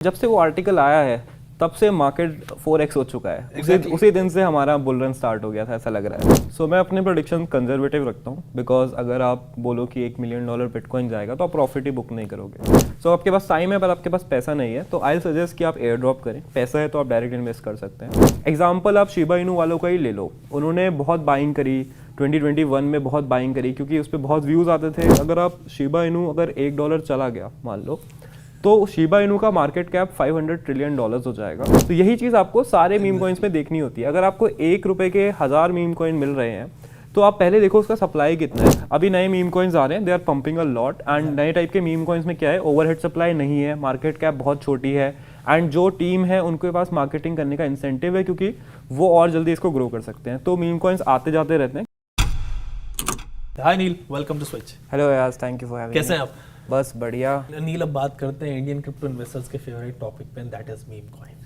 जब से वो आर्टिकल आया है तब से मार्केट 4x हो चुका है। उसी दिन से हमारा बुल रन स्टार्ट हो गया था, ऐसा लग रहा है। सो मैं अपने प्रेडिक्शन कंजर्वेटिव रखता हूँ, बिकॉज अगर आप बोलो कि $1 मिलियन बिटकॉइन जाएगा तो आप प्रॉफिट ही बुक नहीं करोगे। सो आपके पास टाइम है पर आपके पास पैसा नहीं है, तो आई सजेस्ट कि आप एयर ड्रॉप करें। पैसा है तो आप डायरेक्ट इन्वेस्ट कर सकते हैं। एग्जाम्पल आप शिबा इनू वालों का ही ले लो, उन्होंने बहुत बाइंग करी 2021 में, बहुत बाइंग करी क्योंकि उस पर बहुत व्यूज़ आते थे। अगर आप शिबा इनू अगर $1 चला गया मान लो, तो शिबा इनू का मार्केट कैप $500 ट्रिलियन हो जाएगा। तो यही चीज़ आपको सारे मीम कॉइन्स में देखनी होती है। अगर आपको ₹1 के 1000 मीम कॉइन मिल रहे हैं तो आप पहले देखो उसका सप्लाई कितना है। अभी नए मीम कॉइन्स आ रहे हैं, they are pumping a lot. And नए टाइप के मीम कॉइन्स में क्या है, ओवरहेड सप्लाई नहीं है, मार्केट कैप बहुत छोटी है, एंड जो टीम है उनके पास मार्केटिंग करने का इंसेंटिव है क्योंकि वो और जल्दी इसको ग्रो कर सकते हैं। तो मीम कॉइन्स आते जाते रहते हैं। हाय नील, वेलकम टू स्विच। हेलो यार, thank you for having me. कैसे हैं आप? बस बढ़िया। नील, अब बात करते हैं इंडियन क्रिप्टो इन्वेस्टर्स के फेवरेट टॉपिक पे, दैट इज मीम कॉइन।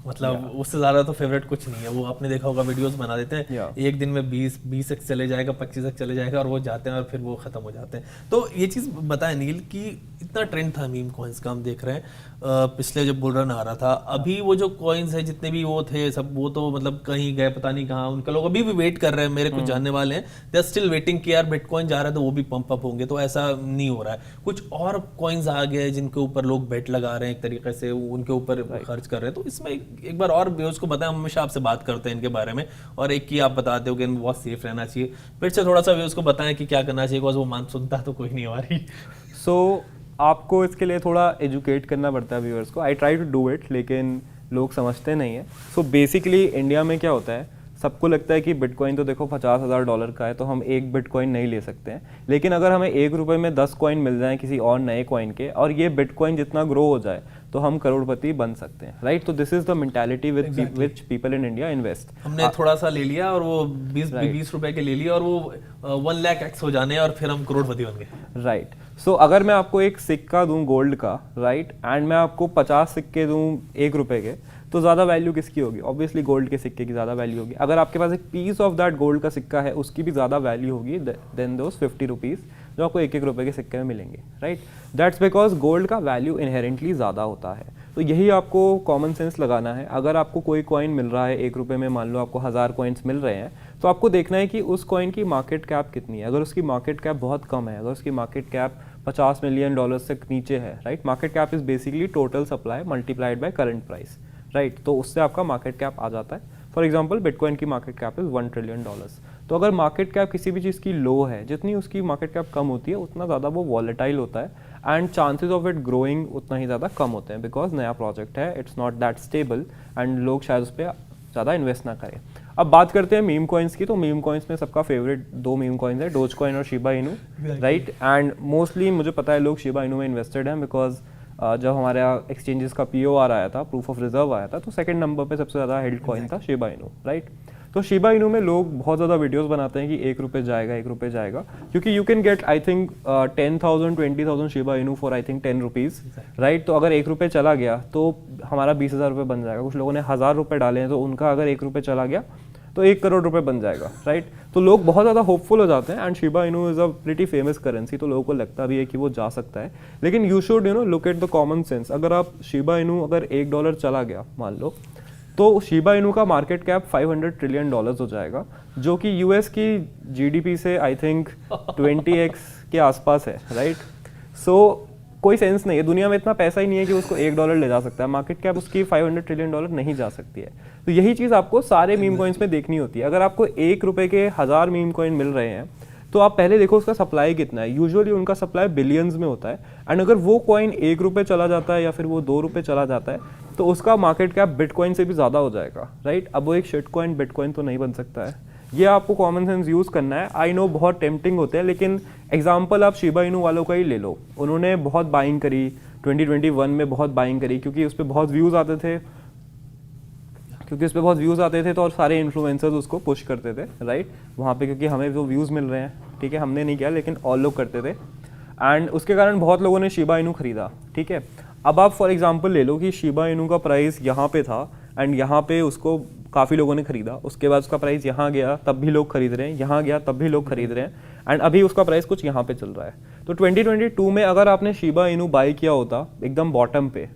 मतलब उससे ज़्यादा तो फेवरेट कुछ नहीं है। वो आपने देखा होगा, वीडियोस बना देते हैं, एक दिन में 20x चले जाएगा, 25x चले जाएगा, और वो जाते हैं और फिर वो ख़त्म हो जाते हैं। तो ये चीज़ बताएं नील कि इतना ट्रेंड था मीम कॉइन्स का, हम देख रहे हैं पिछले जब बुल रन आ रहा था, अभी वो जो कॉइन्स है जितने भी वो थे सब, वो तो मतलब कहीं गए, पता नहीं कहाँ। उनका लोग अभी भी वेट कर रहे हैं, मेरे कुछ जानने वाले हैं, दे आर स्टिल वेटिंग कि यार बिटकॉइन जा रहा है तो वो भी पंप अप होंगे। तो ऐसा नहीं हो रहा है। कुछ और कॉइन्स आ गए जिनके ऊपर लोग बेट लगा रहे हैं, एक तरीके से उनके ऊपर खर्च कर रहे हैं। तो इसमें एक बार और व्यूअर्स को बताएं, हम हमेशा आपसे बात करते हैं इनके बारे में, और एक की आप बताते हो कि बहुत सेफ रहना चाहिए। फिर से थोड़ा सा व्यूअर्स को बताएं कि क्या करना चाहिए, बिकॉज वो मान सुनता तो कोई नहीं हमारी। सो आपको इसके लिए थोड़ा एजुकेट करना पड़ता है व्यूअर्स को। I try to do it, लेकिन लोग समझते नहीं है। सो बेसिकली इंडिया में क्या होता है, सबको लगता है कि बिटकॉइन तो देखो $50,000 का है, तो हम एक बिटकॉइन नहीं ले सकते हैं। लेकिन अगर हमें ₹1 में 10 कॉइन मिल जाए किसी और नए कॉइन के, और ये बिटकॉइन जितना ग्रो हो जाए, तो हम करोड़पति बन सकते हैं, राइट? तो this is the mentality which people in India invest. हमने थोड़ा सा ले लिया और वो 20 रुपए के ले लिया, और वो 1 लाख x हो जाने, और फिर हम करोड़पति बन गए, राइट? सो अगर मैं आपको एक सिक्का दूं गोल्ड का, राइट, एंड मैं आपको 50 सिक्के दूं ₹1 के, तो ज़्यादा वैल्यू किसकी होगी? ऑब्वियसली गोल्ड के सिक्के की ज़्यादा वैल्यू होगी। अगर आपके पास एक पीस ऑफ दैट गोल्ड का सिक्का है, उसकी भी ज़्यादा वैल्यू होगी देन दोस ₹50 जो आपको ₹1 के सिक्के में मिलेंगे, राइट? दैट्स बिकॉज गोल्ड का वैल्यू इनहेरेंटली ज़्यादा होता है। तो यही आपको कॉमन सेंस लगाना है। अगर आपको कोई कॉइन मिल रहा है ₹1 में, मान लो आपको 1000 कॉइन्स मिल रहे हैं, तो आपको देखना है कि उस कॉइन की मार्केट कैप कितनी है। अगर उसकी मार्केट कैप बहुत कम है, अगर उसकी मार्केट कैप $50 मिलियन से नीचे है, right? Market cap is basically total supply multiplied by current price, right? तो उससे आपका मार्केट कैप आ जाता है। फॉर एग्जांपल बिटकॉइन की मार्केट कैप इज $1 ट्रिलियन। तो अगर मार्केट कैप किसी भी चीज़ की लो है, जितनी उसकी मार्केट कैप कम होती है उतना ज़्यादा वो वॉलेटाइल होता है, and chances of it growing उतना ही ज़्यादा कम होते हैं, बिकॉज नया प्रोजेक्ट है, it's not that stable, and लोग शायद उस पर ज़्यादा इन्वेस्ट ना करें। अब बात करते हैं मीम कॉइन्स की। तो मीम कॉइन्स में सबका फेवरेट 2 मीम कॉइन्स है, डोज कॉइन और शिबा इनू, राइट? एंड मोस्टली मुझे पता है लोग शिबा इनू में इन्वेस्टेड हैं, बिकॉज जब हमारे एक्सचेंजेस का POR आया था, प्रूफ ऑफ रिजर्व आया था, तो सेकंड नंबर पे सबसे ज़्यादा हेल्ड कॉइन था शिबा इनू, राइट? तो शिबा इनू में लोग बहुत ज़्यादा वीडियोस बनाते हैं कि ₹1 जाएगा, ₹1 जाएगा, क्योंकि you can get I think 10,000 20,000 Shiba Inu for I think ₹10, right? तो अगर ₹1 चला गया तो हमारा ₹20,000 बन जाएगा। कुछ लोगों ने ₹1000 डाले हैं, तो उनका अगर ₹1 चला गया तो ₹1 करोड़ बन जाएगा, राइट? तो लोग बहुत ज़्यादा होपफुल हो जाते हैं, and Shiba Inu is a pretty famous currency, तो लोगों को लगता भी है कि वो जा सकता है। लेकिन you should look at the common sense. अगर आप शिबा इनू अगर $1 चला गया मान लो, तो शिबा इनू का मार्केट कैप $500 ट्रिलियन हो जाएगा, जो कि US की GDP से आई थिंक 20x के आसपास है, राइट? सो कोई सेंस नहीं है, दुनिया में इतना पैसा ही नहीं है कि उसको $1 ले जा सकता है। मार्केट कैप उसकी $500 ट्रिलियन नहीं जा सकती है। तो यही चीज़ आपको सारे मीम कॉइन्स में देखनी होती है। अगर आपको ₹1 के 1000 मीम कॉइन मिल रहे हैं, तो आप पहले देखो उसका सप्लाई कितना है। यूजुअली उनका सप्लाई बिलियंस में होता है, एंड अगर वो कॉइन ₹1 चला जाता है या फिर वो ₹2 चला जाता है, तो उसका मार्केट कैप बिटकॉइन से भी ज़्यादा हो जाएगा, राइट? अब वो एक शिट कॉइन बिटकॉइन तो नहीं बन सकता है। ये आपको कॉमन सेंस यूज़ करना है। आई नो बहुत टेम्पटिंग होते हैं, लेकिन एग्जाम्पल आप शिबा इनू वालों का ही ले लो। उन्होंने बहुत बाइंग करी 2021 में, बहुत बाइंग करी क्योंकि उस पर बहुत व्यूज़ आते थे, तो और सारे इन्फ्लुएंसर्स उसको पुश करते थे, राइट? वहाँ पे क्योंकि हमें जो व्यूज़ मिल रहे हैं, ठीक है, हमने नहीं किया लेकिन और लोग करते थे, एंड उसके कारण बहुत लोगों ने शिबा इनू खरीदा, ठीक है? अब आप फॉर एग्जांपल ले लो कि शिबा इनू का प्राइस यहाँ पे था, एंड यहाँ पे उसको काफ़ी लोगों ने खरीदा, उसके बाद उसका प्राइस यहाँ गया तब भी लोग खरीद रहे हैं, यहाँ गया तब भी लोग खरीद रहे हैं, एंड अभी उसका प्राइस कुछ यहाँ पे चल रहा है। तो 2022 में अगर आपने शिबा इनू बाई किया होता एकदम बॉटम पे,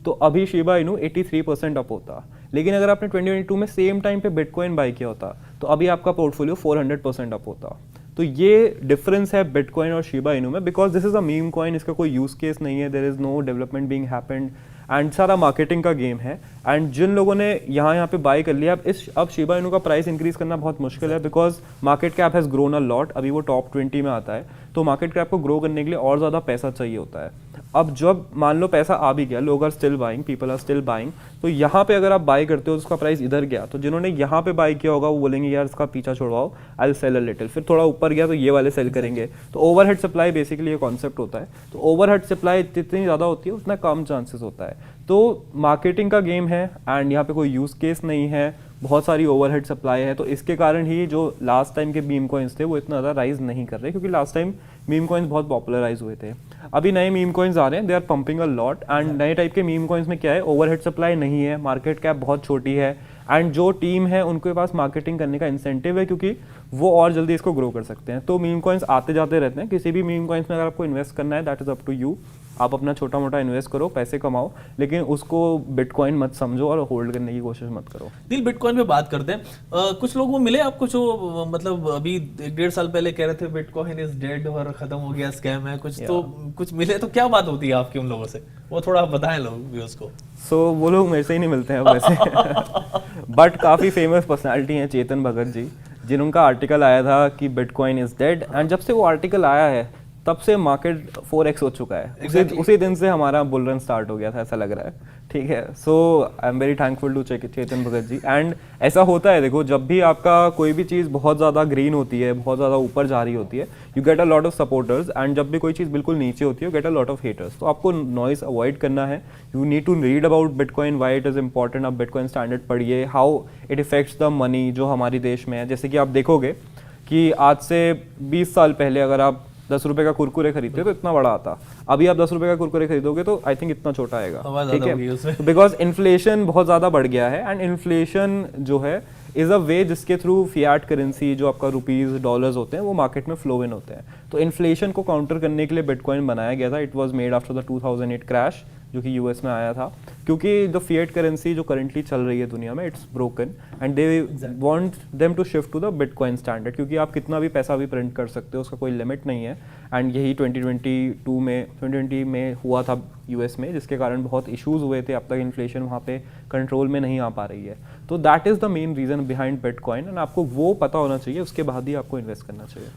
तो अभी शिबा इनू 83% अप होता। लेकिन अगर आपने 2022 में सेम टाइम पे बिटकॉइन बाई किया होता तो अभी आपका पोर्टफोलियो 400% अप होता। तो ये डिफरेंस है बिटकॉइन और शिबा इनू में, because this is a meme coin, इसका कोई यूज केस नहीं है, there is no development being happened and सारा मार्केटिंग का गेम है। एंड जिन लोगों ने यहाँ पे बाई कर लिया, अब शिबा इनू का प्राइस इंक्रीज करना बहुत मुश्किल है, because market cap has grown a lot, अभी वो टॉप 20 में आता है, तो मार्केट कैप को ग्रो करने के लिए और ज़्यादा पैसा चाहिए होता है। अब जब मान लो पैसा आ भी गया, लोग are still buying, people are still buying, तो यहाँ पे अगर आप बाई करते हो तो उसका प्राइस इधर गया, तो जिन्होंने यहाँ पे बाई किया होगा वो बोलेंगे यार इसका पीछा छोड़वाओ, I will sell a little, फिर थोड़ा ऊपर गया तो ये वाले सेल करेंगे। तो ओवरहेड सप्लाई बेसिकली ये कॉन्सेप्ट होता है। तो ओवरहेड सप्लाई जितनी ज़्यादा होती है उतना कम चांसेस होता है। तो मार्केटिंग का गेम है एंड यहाँ पे कोई यूज़ केस नहीं है, बहुत सारी ओवरहेड सप्लाई है, तो इसके कारण ही जो लास्ट टाइम के मीम कॉइन्स थे वो इतना ज़्यादा राइज नहीं कर रहे, क्योंकि लास्ट टाइम मीम कॉइन्स बहुत पॉपुलराइज हुए थे। अभी नए मीम कॉइन्स आ रहे हैं, they are pumping a lot, and नए टाइप के मीम कॉइन्स में क्या है, ओवरहेड सप्लाई नहीं है, मार्केट कैप बहुत छोटी है, एंड जो टीम है उनके पास मार्केटिंग करने का इंसेंटिव है, क्योंकि वो और जल्दी इसको ग्रो कर सकते हैं। तो मीम कॉइन्स आते जाते रहते हैं, किसी भी मीम कॉइन्स में अगर आपको इन्वेस्ट करना है that is up to you, आप अपना छोटा मोटा इन्वेस्ट करो, पैसे कमाओ, लेकिन उसको बिटकॉइन मत समझो और होल्ड करने की कोशिश मत करो। दिल, बिटकॉइन पे बात करते हैं। कुछ लोग वो मिले आपको जो मतलब अभी 1.5 साल पहले कह रहे थे बिटकॉइन इज डेड और खत्म हो गया, स्कैम है कुछ, तो कुछ मिले तो क्या बात होती है आपकी उन लोगों से, वो थोड़ा बताएं लोग व्यूअर्स को। सो वो लोग मेरे से ही नहीं मिलते हैं वैसे बट काफ़ी फेमस पर्सनालिटी हैं, चेतन भगत जी, जिनका आर्टिकल आया था कि बिटकॉइन इज डेड, एंड जब से वो आर्टिकल आया है तब से मार्केट 4x हो चुका है। उसी दिन से हमारा बुल रन स्टार्ट हो गया था, ऐसा लग रहा है। ठीक है, so I am very thankful to Chetan Bhagat ji. And ऐसा होता है, देखो जब भी आपका कोई भी चीज़ बहुत ज़्यादा ग्रीन होती है, बहुत ज़्यादा ऊपर जा रही होती है, you get a lot of supporters, and जब भी कोई चीज़ बिल्कुल नीचे होती है, you get a lot of haters. तो आपको नॉइस अवॉइड करना है, you need to read about bitcoin, why it is important, आप बिटकॉइन स्टैंडर्ड पढ़िए, how it affects the money जो हमारे देश में है। जैसे कि आप देखोगे कि आज से 20 साल पहले अगर आप 10 रुपए का कुरकुरे खरीदते तो इतना बड़ा आता, अभी आप 10 रुपए का कुरकुरे खरीदोगे तो आई थिंक इतना छोटा आएगा। ठीक है, बिकॉज इन्फ्लेशन बहुत ज़्यादा बढ़ गया है, एंड इन्फ्लेशन जो है इज़ अ वे जिसके थ्रू फियाट करेंसी जो आपका रुपीज़ डॉलर्स होते हैं वो मार्केट में फ्लो इन होते हैं। तो इन्फ्लेशन को काउंटर करने के लिए बिटकॉइन बनाया गया था। It was made after the 2008 crash जो कि यूएस में आया था, क्योंकि द फिएट करेंसी जो करंटली चल रही है दुनिया में it's broken, and they want them to shift to the bitcoin standard, क्योंकि आप कितना भी पैसा भी प्रिंट कर सकते हो, उसका कोई लिमिट नहीं है। एंड यही 2020 में हुआ था यूएस में, जिसके कारण बहुत इश्यूज हुए थे, अब तक इन्फ्लेशन वहाँ पे कंट्रोल में नहीं आ पा रही है। तो that is the main reason behind bitcoin, and आपको वो पता होना चाहिए, उसके बाद ही आपको इन्वेस्ट करना चाहिए।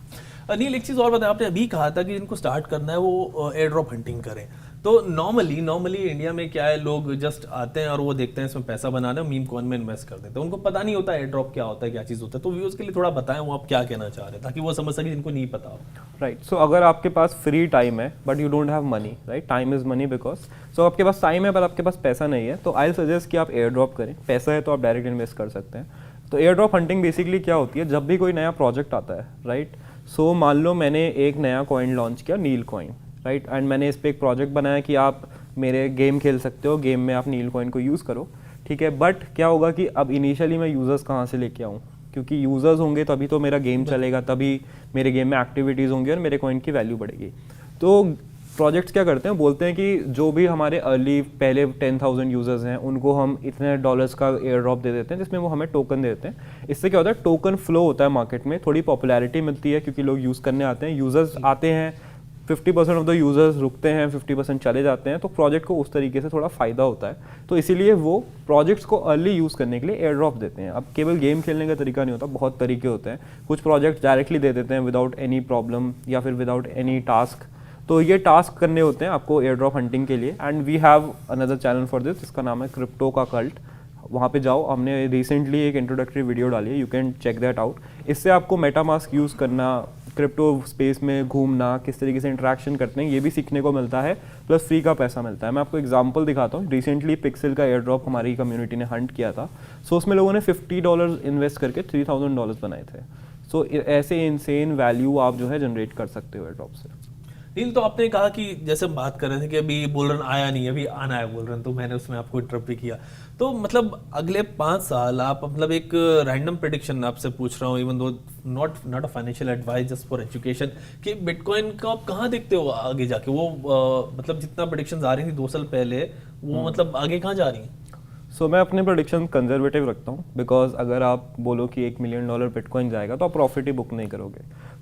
अनिल, एक चीज़ और बताएं, आपने अभी कहा था कि जिनको स्टार्ट करना है वो एयर ड्रॉप हंटिंग करें, तो नॉर्मली इंडिया में क्या है, लोग जस्ट आते हैं और वो देखते हैं इसमें पैसा बनाना है, मीम कॉइन में इन्वेस्ट कर देते हैं, उनको पता नहीं होता एयर ड्रॉप क्या होता है, क्या चीज़ होता है। तो व्यूअर्स के लिए थोड़ा बताएं वो आप क्या कहना चाह रहे हैं, ताकि वो समझ सके जिनको नहीं पता हो। राइट, सो अगर आपके पास फ्री टाइम है but you don't have money, right, time is money, because so आपके पास टाइम है पर आपके पास पैसा नहीं है, तो आई सजेस्ट कि आप एयर ड्रॉप करें। पैसा है तो आप डायरेक्ट इन्वेस्ट कर सकते हैं। तो एयर ड्रॉप हंटिंग बेसिकली क्या होती है, जब भी कोई नया प्रोजेक्ट आता है, राइट, सो मान लो मैंने एक नया कॉइन लॉन्च किया, नील कॉइन, राइट, एंड मैंने इस पर एक प्रोजेक्ट बनाया कि आप मेरे गेम खेल सकते हो, गेम में आप नील कॉइन को यूज़ करो, ठीक है। बट क्या होगा कि अब इनिशियली मैं यूज़र्स कहाँ से लेके आऊँ, क्योंकि यूज़र्स होंगे तभी तो मेरा गेम चलेगा, तभी मेरे गेम में एक्टिविटीज़ होंगी और मेरे कॉइन की वैल्यू बढ़ेगी। तो प्रोजेक्ट्स क्या करते हैं, बोलते हैं कि जो भी हमारे अर्ली पहले 10,000 यूज़र्स हैं उनको हम इतने डॉलर्स का एयर ड्रॉप दे देते हैं, जिसमें वो हमें टोकन दे देते हैं। इससे क्या होता है, टोकन फ्लो होता है मार्केट में, थोड़ी पॉपुलैरिटी मिलती है, क्योंकि लोग यूज़ करने आते हैं, यूज़र्स आते हैं, 50% ऑफ द यूज़र्स रुकते हैं, 50% चले जाते हैं, तो प्रोजेक्ट को उस तरीके से थोड़ा फ़ायदा होता है। तो इसीलिए वो प्रोजेक्ट्स को अर्ली यूज़ करने के लिए एयर ड्रॉप देते हैं। अब केवल गेम खेलने का तरीका नहीं होता, बहुत तरीके होते हैं। कुछ प्रोजेक्ट्स डायरेक्टली दे देते हैं विदाउट एनी प्रॉब्लम या फिर विदाउट एनी टास्क, तो ये टास्क करने होते हैं आपको एयर ड्रॉप हंटिंग के लिए। And we have another channel for this, जिसका नाम है क्रिप्टो का कल्ट, वहाँ पे जाओ, हमने रिसेंटली एक इंट्रोडक्टरी वीडियो डाली है, you can check that out. इससे आपको मेटामास्क यूज़ करना, क्रिप्टो स्पेस में घूमना, किस तरीके से इंटरेक्शन करते हैं, ये भी सीखने को मिलता है, प्लस फ्री का पैसा मिलता है। मैं आपको एग्जांपल दिखाता हूँ। रिसेंटली पिक्सल का एयर ड्रॉप हमारी कम्युनिटी ने हंट किया था, सो उसमें लोगों ने $50 इन्वेस्ट करके $3,000 बनाए थे। सो ऐसे इनसेन वैल्यू आप जो है जनरेट कर सकते हो एयर ड्रॉप से। नील, तो आपने कहा कि जैसे हम बात कर रहे थे कि अभी बुल रन आया नहीं, अभी आना है बुल रन, तो मैंने उसमें आपको इंटरप्ट भी किया। तो मतलब अगले 5 साल आप, मतलब एक रैंडम प्रेडिक्शन आपसे पूछ रहा हूँ, even though not a financial advice, just for education, कि बिटकॉइन को आप कहाँ देखते हो आगे जाके? वो मतलब जितना प्रेडिक्शंस आ रही थी 2 साल पहले, वो मतलब आगे कहाँ जा रही हैं? सो मैं अपने प्रोडिक्शन कंजर्वेटिव रखता हूँ, बिकॉज अगर आप बोलो कि $1 मिलियन बिटकॉइन जाएगा तो आप प्रॉफिट ही बुक नहीं करोगे।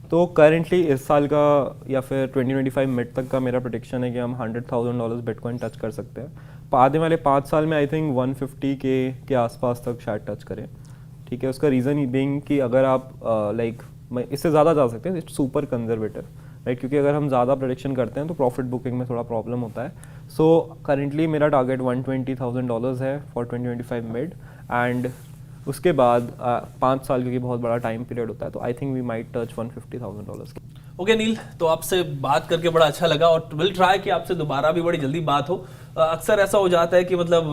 तो करेंटली इस साल का या फिर 2025 मिड तक का मेरा प्रोडिक्शन है कि हम $100,000 बिटकॉइन टच कर सकते हैं। आने वाले 5 साल में आई थिंक 150 के आसपास तक शायद टच करें। ठीक है, उसका रीज़न बीइंग कि अगर आप लाइक इससे ज़्यादा जा सकते हैं, इट्स सुपर कंजर्वेटिव, राइट, क्योंकि अगर हम ज़्यादा प्रोडिक्शन करते हैं तो प्रॉफिट बुकिंग में थोड़ा प्रॉब्लम होता है। सो करेंटली मेरा टारगेट $120,000 है फॉर 2025 मिड, एंड उसके बाद 5 साल, क्योंकि बहुत बड़ा टाइम पीरियड होता है, तो I think we might touch $150,000। Okay Neel, तो आपसे बात करके बड़ा अच्छा लगा और विल ट्राई कि आपसे दोबारा भी बड़ी जल्दी बात हो। अक्सर ऐसा हो जाता है कि मतलब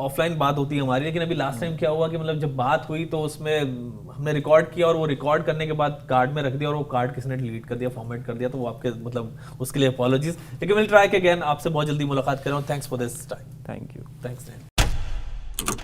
ऑफलाइन बात होती है हमारी, लेकिन अभी लास्ट टाइम क्या हुआ कि मतलब जब बात हुई तो उसमें हमने रिकॉर्ड किया और वो रिकॉर्ड करने के बाद कार्ड में रख दिया और वो कार्ड किसी ने डिलीट कर दिया, फॉर्मेट कर दिया, तो वो आपके मतलब उसके लिए अपॉलॉजीज। लेकिन विल ट्राई कि अगेन आपसे बहुत जल्दी मुलाकात करें। Thanks for this time. Thank you. Thanks.